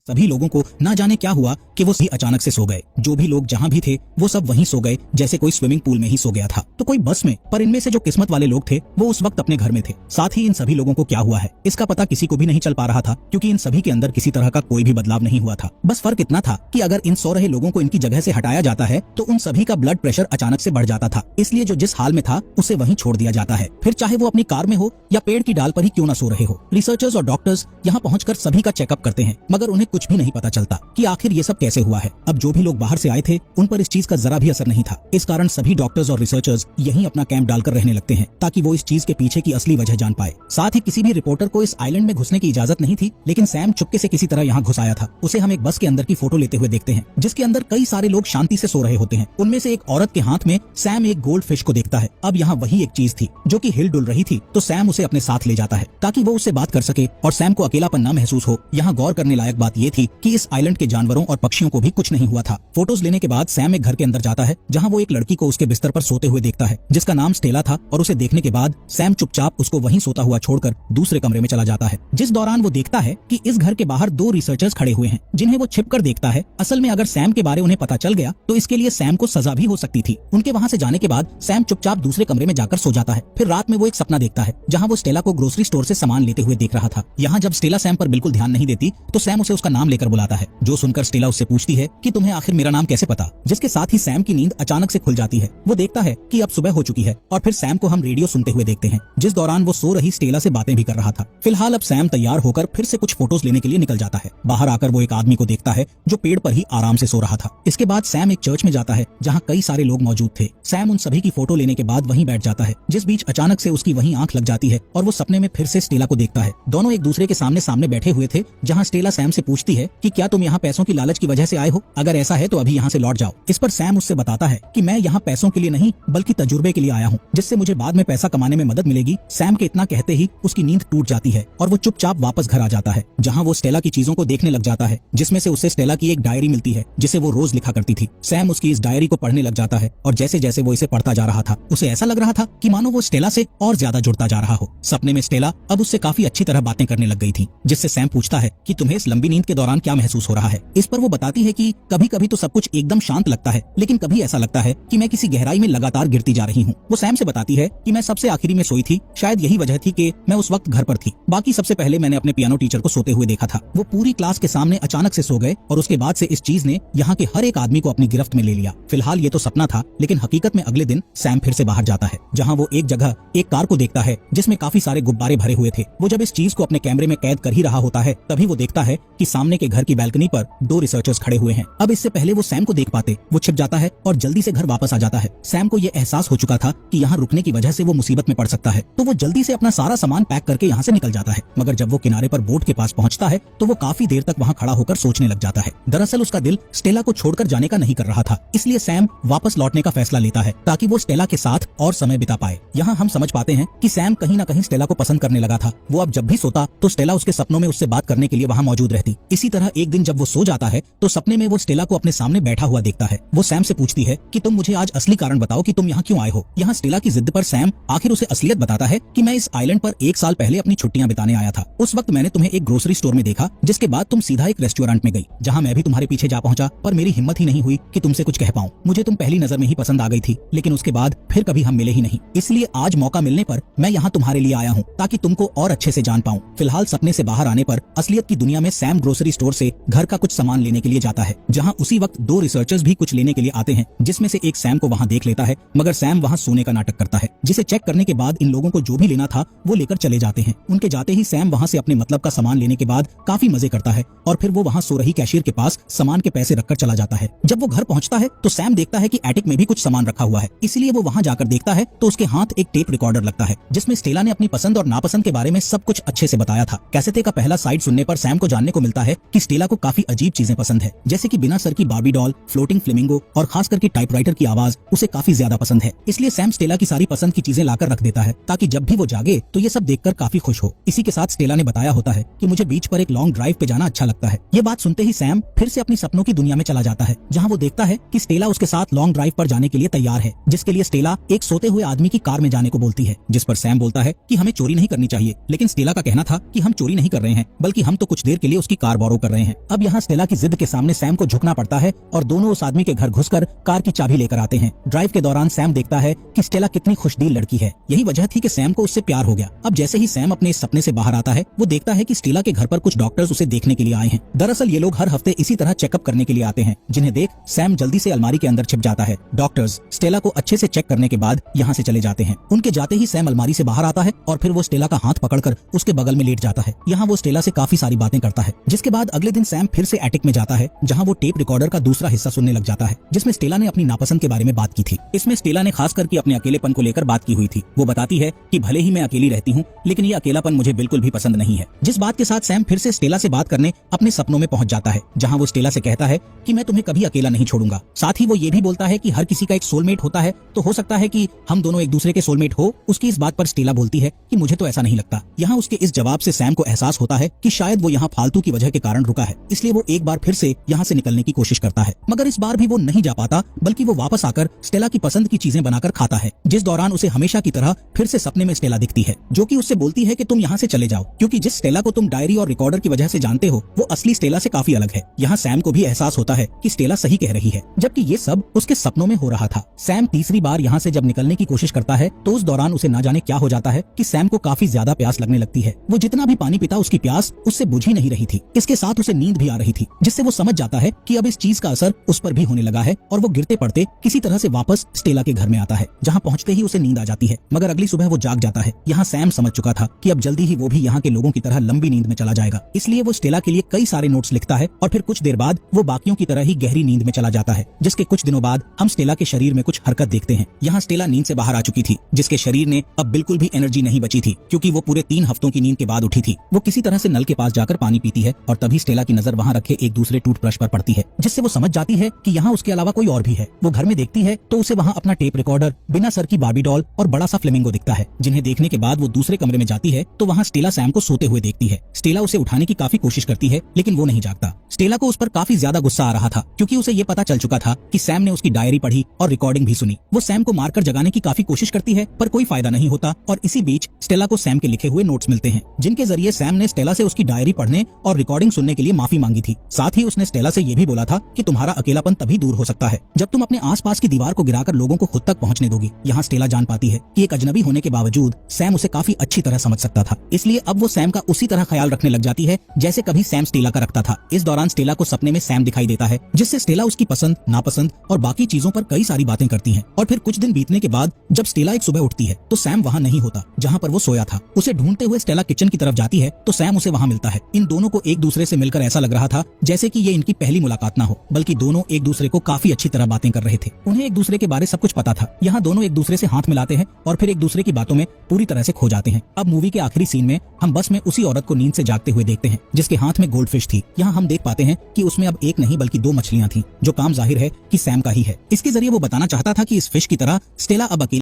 सभी लोगों को ना जाने क्या हुआ कि वो सही अचानक से सो गए। जो भी लोग जहाँ भी थे वो सब वहीं सो गए, जैसे कोई स्विमिंग पूल में ही सो गया था। तो कोई बस में, पर इनमें से जो किस्मत वाले लोग थे वो उस वक्त अपने घर में थे। साथ ही इन सभी लोगों को क्या हुआ है इसका पता किसी को भी नहीं चल पा रहा था, क्योंकि इन सभी के अंदर किसी तरह का कोई भी बदलाव नहीं हुआ था। बस फर्क इतना था कि अगर इन सो रहे लोगों को इनकी जगह से हटाया जाता है तो उन सभी का ब्लड प्रेशर अचानक से बढ़ जाता था। इसलिए जो जिस हाल में था उसे वहीं छोड़ दिया जाता है, फिर चाहे वो अपनी कार में हो या पेड़ की डाल पर ही क्यों ना सो रहे हो। रिसर्चर्स और डॉक्टर्स यहाँ पहुंचकर सभी का चेकअप करते हैं, मगर उन्हें कुछ भी नहीं पता चलता कि आखिर ये सब कैसे हुआ है। अब जो भी लोग बाहर से आए थे उन पर इस चीज का जरा भी असर नहीं था। इस कारण सभी डॉक्टर्स और रिसर्चर्स यहीं अपना कैंप डालकर रहने लगते हैं, ताकि वो इस चीज के पीछे की असली वजह जान पाए। साथ ही किसी भी रिपोर्टर को इस आइलैंड में घुसने की इजाजत नहीं थी, लेकिन सैम चुपके से किसी तरह यहाँ घुस आया था। उसे हम एक बस के अंदर की फोटो लेते हुए देखते हैं, जिसके अंदर कई सारे लोग शांति से सो रहे होते हैं। उनमें से एक औरत के हाथ में सैम एक गोल्ड फिश को देखता है। अब यहाँ वही एक चीज थी जो कि हिल डुल रही थी, तो सैम उसे अपने साथ ले जाता है ताकि वो उससे बात कर सके और सैम को अकेलापन न महसूस हो। यहाँ गौर करने लायक बात ये थी कि इस आइलैंड के जानवरों और पक्षियों को भी कुछ नहीं हुआ था। फोटोज लेने के बाद सैम एक घर के अंदर जाता है, जहाँ वो एक लड़की को उसके बिस्तर पर सोते हुए देखता है, जिसका नाम स्टेला था। और उसे देखने के बाद सैम चुपचाप उसको वहीं सोता हुआ छोड़कर दूसरे कमरे में चला जाता है। जिस दौरान वो देखता है कि इस घर के बाहर दो रिसर्चर्स खड़े हुए हैं, जिन्हें वो छिपकर देखता है। असल में अगर सैम के बारे उन्हें पता चल गया तो इसके लिए सैम को सजा भी हो सकती थी। उनके वहाँ से जाने के बाद सैम चुपचाप दूसरे कमरे में जाकर सो जाता है। फिर रात में वो एक सपना देखता है, जहाँ वो स्टेला को ग्रोसरी स्टोर से सामान लेते हुए देख रहा था। यहाँ जब स्टेला सैम पर बिल्कुल ध्यान नहीं देती तो सैम उसे उसका नाम लेकर बुलाता है, जो सुनकर स्टेला उससे पूछती है कि तुम्हें आखिर मेरा नाम कैसे पता। जिसके साथ ही सैम की नींद अचानक से खुल जाती है। वो देखता है कि अब सुबह हो चुकी है और फिर सैम को हम रेडियो सुनते हुए देखते हैं, जिस दौरान वो सो रही स्टेला से बातें भी कर रहा था। फिलहाल अब सैम तैयार होकर फिर से कुछ फोटोज लेने के लिए निकल जाता है। बाहर आकर वो एक आदमी को देखता है जो पेड़ पर ही आराम से सो रहा था। इसके बाद सैम एक चर्च में जाता है, जहाँ कई सारे लोग मौजूद थे। सैम उन सभी की फोटो लेने के बाद वहीं बैठ जाता है, जिस बीच अचानक से उसकी वहीं आंख लग जाती है और वो सपने में फिर से स्टेला को देखता है। दोनों एक दूसरे के सामने सामने बैठे हुए थे, जहाँ स्टेला सैम से पूछती है कि क्या तुम यहाँ पैसों की लालच की वजह से आए हो? अगर ऐसा है तो अभी यहाँ से लौट जाओ। इस पर सैम उससे बताता है कि मैं यहाँ पैसों के लिए नहीं बल्कि तजुर्बे के लिए आया हूँ, जिससे मुझे बाद में पैसा कमाने में मदद मिलेगी। सैम के इतना कहते ही उसकी नींद टूट जाती है और वो चुपचाप वापस घर आ जाता है, जहाँ वो स्टेला की चीजों को देखने लग जाता है, जिसमें से उसे स्टेला की एक डायरी मिलती है जिसे वो रोज लिखा करती थी। सैम उसकी इस डायरी को पढ़ने लग जाता है और जैसे जैसे वो इसे पढ़ता जा रहा था उसे ऐसा लग रहा था कि मानो वो स्टेला से और ज्यादा जुड़ता जा रहा हो। सपने में स्टेला अब उससे काफी अच्छी तरह बातें करने लग गई थी, जिससे सैम पूछता है कि तुम्हें इस लंबी नींद के दौरान क्या महसूस हो रहा है। इस पर वो बताती है कि कभी कभी तो सब कुछ एकदम शांत लगता है, लेकिन कभी ऐसा लगता है कि मैं किसी गहराई में लगातार गिरती जा रही हूँ। वो सैम से बताती है कि मैं सबसे आखिरी में सोई थी, शायद यही वजह थी कि मैं उस वक्त घर पर थी। बाकी सबसे पहले मैंने अपने पियानो टीचर को सोते हुए देखा था। वो पूरी क्लास के सामने अचानक से सो गए और उसके बाद से इस चीज ने यहाँ के हर एक आदमी को अपनी गिरफ्त में ले लिया। फिलहाल ये तो सपना था, लेकिन हकीकत में अगले दिन सैम फिर से बाहर जाता है, जहाँ वो एक जगह एक कार को देखता है जिसमें काफी सारे गुब्बारे भरे हुए थे। वो जब इस चीज को अपने कैमरे में कैद कर ही रहा होता है, तभी वो देखता है कि सामने के घर की बैल्कनी पर दो रिसर्चर्स खड़े हुए हैं। अब इससे पहले वो सैम को देख पाते, वो छिप जाता है और जल्दी से घर वापस आ जाता है। सैम को ये एहसास हो चुका था कि यहाँ रुकने की वजह से वो मुसीबत में पड़ सकता है, तो वो जल्दी से अपना सारा सामान पैक करके यहाँ से निकल जाता है। मगर जब वो किनारे पर बोट के पास पहुँचता है तो वो काफी देर तक वहाँ खड़ा होकर सोचने लग जाता है। दरअसल उसका दिल स्टेला को छोड़कर जाने का नहीं कर रहा था, इसलिए सैम वापस लौटने का फैसला लेता है ताकि वो स्टेला के साथ और समय बिता पाए। यहाँ हम समझ पाते हैं कि सैम कहीं न कहीं स्टेला को पसंद करने लगा था। वो अब जब भी सोता तो स्टेला उसके सपनों में उससे बात करने के लिए वहाँ मौजूद रहती। इसी तरह एक दिन जब वो सो जाता है तो सपने में वो स्टेला को अपने सामने बैठा हुआ देखता है। वो सैम से पूछती है कि तुम मुझे आज असली कारण बताओ कि तुम यहाँ क्यों आए हो। यहाँ स्टेला की जिद पर सैम आखिर उसे असलियत बताता है कि मैं इस आइलैंड पर 1 साल पहले अपनी छुट्टियां बिताने आया था। उस वक्त मैंने तुम्हें एक ग्रोसरी स्टोर में देखा, जिसके बाद तुम सीधा एक रेस्टोरेंट में गई, जहाँ मैं भी तुम्हारे पीछे जा पहुंचा, पर मेरी हिम्मत ही नहीं हुई कि तुमसे कुछ कह पाऊं। मुझे तुम पहली नजर में ही पसंद आ गई थी, लेकिन उसके बाद फिर कभी हम मिले ही नहीं। इसलिए आज मौका मिलने पर मैं यहाँ तुम्हारे लिए आया हूँ ताकि तुमको और अच्छे से जान पाऊं। फिलहाल सपने से बाहर आने पर असलियत की दुनिया में सैम ग्रोसरी स्टोर से घर का कुछ सामान लेने के लिए जाता है, जहाँ उसी वक्त दो रिसर्चर्स भी कुछ लेने के लिए आते हैं, जिसमें से एक सैम को वहाँ देख लेता है, मगर सैम वहाँ सोने का नाटक करता है, जिसे चेक करने के बाद इन लोगों को जो भी लेना था वो लेकर चले जाते हैं। उनके जाते ही सैम वहाँ से अपने मतलब का सामान लेने के बाद काफी मजे करता है और फिर वो वहाँ सो रही कैशियर के पास सामान के पैसे रखकर चला जाता है। जब वो घर पहुँचता है तो सैम देखता है कि एटिक में भी कुछ सामान रखा हुआ है, इसलिए वो वहाँ जाकर देखता है तो उसके हाथ एक टेप रिकॉर्डर लगता है, जिसमें स्टेला ने अपनी पसंद और नापसंद के बारे में सब कुछ अच्छे से बताया था। कैसेटे का पहला साइड सुनने पर सैम को जानने को मिलता है कि स्टेला को काफी अजीब चीजें पसंद है, जैसे कि बिना सर की बार्बी डॉल, फ्लोटिंग फ्लेमिंगो और खास करके टाइपराइटर की आवाज उसे काफी ज्यादा पसंद है। इसलिए सैम स्टेला की सारी पसंद की चीजें लाकर रख देता है ताकि जब भी वो जागे तो ये सब देखकर काफी खुश हो। इसी के साथ स्टेला ने बताया होता है कि मुझे बीच पर एक लॉन्ग ड्राइव पे जाना अच्छा लगता है। ये बात सुनते ही सैम फिर से अपनी सपनों की दुनिया में चला जाता है, जहाँ वो देखता है कि स्टेला उसके साथ लॉन्ग ड्राइव पर जाने के लिए तैयार है, जिसके लिए स्टेला एक सोते हुए आदमी की कार में जाने को बोलती है, जिस पर सैम बोलता है कि हमें चोरी नहीं करनी चाहिए। लेकिन स्टेला का कहना था कि हम चोरी नहीं कर रहे हैं, बल्कि हम तो कुछ देर के लिए उसकी कार बोरो कर रहे हैं। अब यहाँ स्टेला की जिद के सामने सैम को झुकना पड़ता है और दोनों उस आदमी के घर घुसकर कार की चाबी लेकर आते हैं। ड्राइव के दौरान सैम देखता है कि स्टेला कितनी खुशदिल लड़की है। यही वजह थी कि सैम को उससे प्यार हो गया। अब जैसे ही सैम अपने इस सपने से बाहर आता है, वो देखता है कि स्टेला के घर पर कुछ डॉक्टर्स उसे देखने के लिए आए हैं। दरअसल ये लोग हर हफ्ते इसी तरह चेकअप करने के लिए आते हैं, जिन्हें देख सैम जल्दी से अलमारी के अंदर छिप जाता है। डॉक्टर्स स्टेला को अच्छे से चेक करने के बाद यहाँ से चले जाते हैं। उनके जाते ही सैम अलमारी से बाहर आता है और फिर वो स्टेला का हाथ पकड़कर उसके बगल में लेट जाता है। यहाँ वो स्टेला से काफी सारी बातें करता है, जिसके बाद अगले दिन सैम फिर से एटिक में जाता है, जहाँ वो टेप रिकॉर्डर का दूसरा हिस्सा सुनने लग जाता है, जिसमें स्टेला ने अपनी नापसंद के बारे में बात की थी। इसमें स्टेला ने खास करके अपने अकेलेपन को लेकर बात की हुई थी। वो बताती है कि भले ही मैं अकेली रहती हूँ, लेकिन ये अकेलापन मुझे बिल्कुल भी पसंद नहीं है। जिस बात के साथ सैम फिर से स्टेला से बात करने अपने सपनों में पहुंच जाता है, जहाँ वो स्टेला से कहता है कि मैं तुम्हें कभी अकेला नहीं छोड़ूंगा। साथ ही वो ये भी बोलता है कि हर किसी का एक सोलमेट होता है, तो हो सकता है कि हम दोनों एक दूसरे के सोलमेट हो। उसकी इस बात पर स्टेला बोलती है कि मुझे तो ऐसा नहीं लगता। यहाँ उसके इस जवाब से सैम को एहसास होता है कि शायद वो यहाँ फालतू की वजह के कारण रुका है, इसलिए वो एक बार फिर से यहाँ से निकलने की कोशिश करता है। मगर इस बार भी वो नहीं जा पाता, बल्कि वो वापस आकर स्टेला की पसंद की चीजें बनाकर खाता है। जिस दौरान उसे हमेशा की तरह फिर से सपने में स्टेला दिखती है, जो कि उससे बोलती है कि तुम यहाँ से चले जाओ, क्योंकि जिस स्टेला को तुम डायरी और रिकॉर्डर की वजह से जानते हो, वो असली स्टेला से काफी अलग है। यहाँ सैम को भी एहसास होता है कि स्टेला सही कह रही है, जबकि ये सब उसके सपनों में हो रहा था। सैम तीसरी बार यहाँ से जब निकलने की कोशिश करता है, तो उस दौरान उसे ना जाने क्या हो जाता है कि सैम को काफी ज्यादा प्यास लगने लगती है। वो जितना भी पानी पीता, उसकी प्यास उससे बुझ ही नहीं रही थी। इसके साथ उसे नींद भी आ रही थी, जिससे वो समझ जाता है कि अब इस चीज का असर उस पर भी होने लगा है, और वो गिरते पड़ते किसी तरह से वापस स्टेला के घर में आता है, जहाँ पहुँचते ही उसे नींद आ जाती है। मगर अगली सुबह वो जाग जाता है। यहाँ सैम समझ चुका था कि अब जल्दी ही वो भी यहाँ के लोगों की तरह लंबी नींद में चला जाएगा, इसलिए वो स्टेला के लिए कई सारे नोट्स लिखता है और फिर कुछ देर बाद वो बाकियों की तरह ही गहरी नींद में चला जाता है। जिसके कुछ दिनों बाद हम स्टेला के शरीर में कुछ हरकत देखते हैं। यहाँ स्टेला नींद से बाहर आ चुकी थी, जिसके शरीर ने अब बिल्कुल भी एनर्जी नहीं बची थी, क्योंकि वो पूरे 3 हफ्तों की नींद के बाद उठी थी। वो किसी तरह से नल के पास जाकर पानी पीती है और तभी स्टेला की नजर वहाँ रखे एक दूसरे टूथब्रश पर पड़ती है, जिससे वो समझ जाती है कि यहाँ उसके अलावा कोई और भी है। वो घर में देखती है तो उसे वहाँ अपना टेप रिकॉर्डर, बिना सर की बार्बी डॉल और बड़ा सा फ्लेमिंगो दिखता है, जिन्हें देखने के बाद वो दूसरे कमरे में जाती है तो वहाँ स्टेला सैम को सोते हुए देखती है। स्टेला उसे उठाने की काफी कोशिश करती है, लेकिन वो नहीं जागता। स्टेला को उस पर काफी ज्यादा गुस्सा आ रहा था, क्योंकि उसे ये पता चल चुका था कि सैम ने उसकी डायरी पढ़ी और रिकॉर्डिंग भी सुनी। वो सैम को मारकर जगाने की काफी कोशिश करती है, पर कोई फायदा नहीं होता, और इसी बीच स्टेला को सैम के लिखे हुए नोट्स मिलते हैं, जिनके जरिए सैम ने स्टेला से उसकी डायरी पढ़ने और रिकॉर्डिंग सुनने के लिए माफी मांगी थी। साथ ही उसने स्टेला से ये भी बोला था कि तुम्हारा अकेलापन तभी दूर हो सकता है जब तुम अपने आसपास की दीवार को गिराकर लोगों को खुद तक पहुंचने दोगी। यहाँ स्टेला जान पाती है कि एक अजनबी होने के बावजूद सैम उसे काफी अच्छी तरह समझ सकता था, इसलिए अब वो सैम का उसी तरह ख्याल रखने लग जाती है जैसे कभी सैम स्टेला का रखता था। इस दौरान स्टेला को सपने में सैम दिखाई देता है, जिससे स्टेला उसकी पसंद, नापसंद और बाकी चीजों पर कई सारी बातें करती हैं। और फिर कुछ दिन बीतने के बाद जब स्टेला एक सुबह उठती है तो सैम वहाँ नहीं होता जहाँ पर वो सोया था। उसे ढूंढते हुए स्टेला किचन की तरफ जाती है तो सैम उसे वहाँ मिलता है। इन दोनों को एक दूसरे से मिलकर ऐसा लग रहा था जैसे कि ये इनकी पहली मुलाकात ना हो, बल्कि दोनों एक दूसरे को काफी अच्छी तरह बातें कर रहे थे। उन्हें एक दूसरे के बारे सब कुछ पता था। यहाँ दोनों एक दूसरे से हाथ मिलाते हैं और फिर एक दूसरे की बातों में पूरी तरह से खो जाते हैं। अब मूवी के आखिरी सीन में हम बस में उसी औरत को नींद से जागते हुए देखते हैं, जिसके हाथ में गोल्ड फिश थी। यहाँ हम देख पाते हैं कि उसमें अब एक नहीं बल्कि 2 मछलियां थी, जो काम जाहिर है कि सैम का ही है। इसके जरिए वो बताना चाहता था कि इस फिश की तरह स्टेला अब अकेली